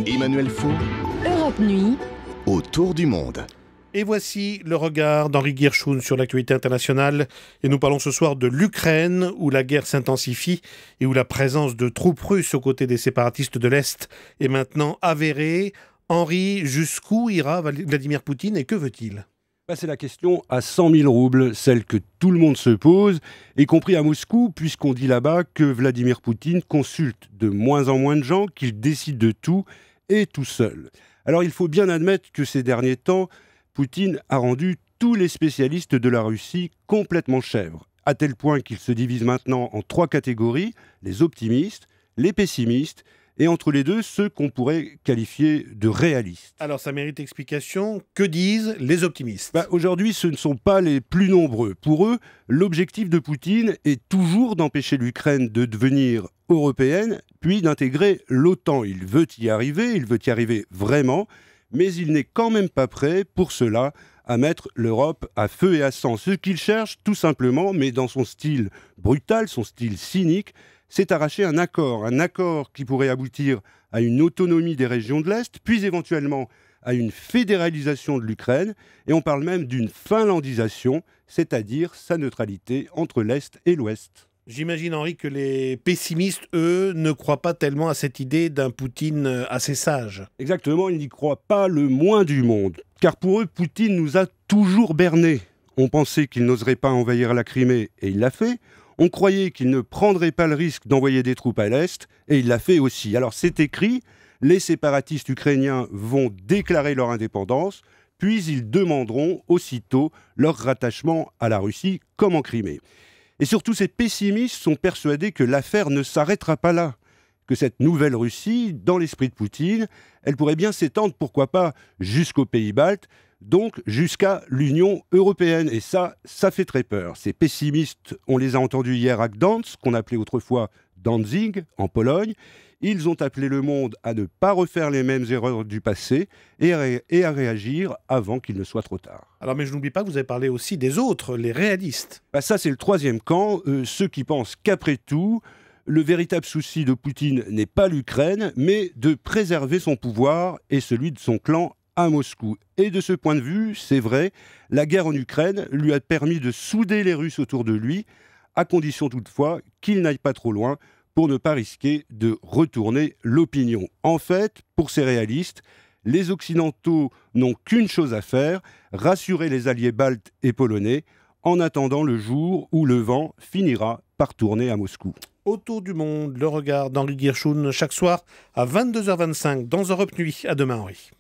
Emmanuel Faux, Europe Nuit, autour du monde. Et voici le regard d'Henri Guirchoun sur l'actualité internationale. Et nous parlons ce soir de l'Ukraine, où la guerre s'intensifie et où la présence de troupes russes aux côtés des séparatistes de l'Est est maintenant avérée. Henri, jusqu'où ira Vladimir Poutine et que veut-il ? C'est la question à 100 000 roubles, celle que tout le monde se pose, y compris à Moscou, puisqu'on dit là-bas que Vladimir Poutine consulte de moins en moins de gens, qu'il décide de tout et tout seul. Alors il faut bien admettre que ces derniers temps, Poutine a rendu tous les spécialistes de la Russie complètement chèvres, à tel point qu'il se divise maintenant en 3 catégories, les optimistes, les pessimistes, et entre les deux, ceux qu'on pourrait qualifier de réalistes. Alors ça mérite explication. Que disent les optimistes ? Aujourd'hui, ce ne sont pas les plus nombreux. Pour eux, l'objectif de Poutine est toujours d'empêcher l'Ukraine de devenir européenne, puis d'intégrer l'OTAN. Il veut y arriver vraiment, mais il n'est quand même pas prêt, pour cela, à mettre l'Europe à feu et à sang. Ce qu'il cherche, tout simplement, mais dans son style brutal, son style cynique, c'est arracher un accord qui pourrait aboutir à une autonomie des régions de l'Est, puis éventuellement à une fédéralisation de l'Ukraine, et on parle même d'une finlandisation, c'est-à-dire sa neutralité entre l'Est et l'Ouest. J'imagine, Henri, que les pessimistes, eux, ne croient pas tellement à cette idée d'un Poutine assez sage. Exactement, ils n'y croient pas le moins du monde, car pour eux, Poutine nous a toujours bernés. On pensait qu'il n'oserait pas envahir la Crimée, et il l'a fait. On croyait qu'il ne prendrait pas le risque d'envoyer des troupes à l'Est, et il l'a fait aussi. Alors c'est écrit, les séparatistes ukrainiens vont déclarer leur indépendance, puis ils demanderont aussitôt leur rattachement à la Russie, comme en Crimée. Et surtout, ces pessimistes sont persuadés que l'affaire ne s'arrêtera pas là, que cette nouvelle Russie, dans l'esprit de Poutine, elle pourrait bien s'étendre, pourquoi pas, jusqu'aux pays baltes, donc jusqu'à l'Union européenne. Et ça fait très peur. Ces pessimistes, on les a entendus hier à Gdansk, qu'on appelait autrefois Danzig, en Pologne. Ils ont appelé le monde à ne pas refaire les mêmes erreurs du passé et à réagir avant qu'il ne soit trop tard. Alors, mais je n'oublie pas que vous avez parlé aussi des autres, les réalistes. Ça, c'est le troisième camp, ceux qui pensent qu'après tout, le véritable souci de Poutine n'est pas l'Ukraine, mais de préserver son pouvoir et celui de son clan à Moscou. Et de ce point de vue, c'est vrai, la guerre en Ukraine lui a permis de souder les Russes autour de lui, à condition toutefois qu'il n'aille pas trop loin pour ne pas risquer de retourner l'opinion. En fait, pour ces réalistes, les Occidentaux n'ont qu'une chose à faire, rassurer les alliés baltes et polonais, en attendant le jour où le vent finira par tourner à Moscou. Autour du monde, le regard d'Henri Guirchoun, chaque soir à 22h25 dans Europe Nuit. À demain, Henri.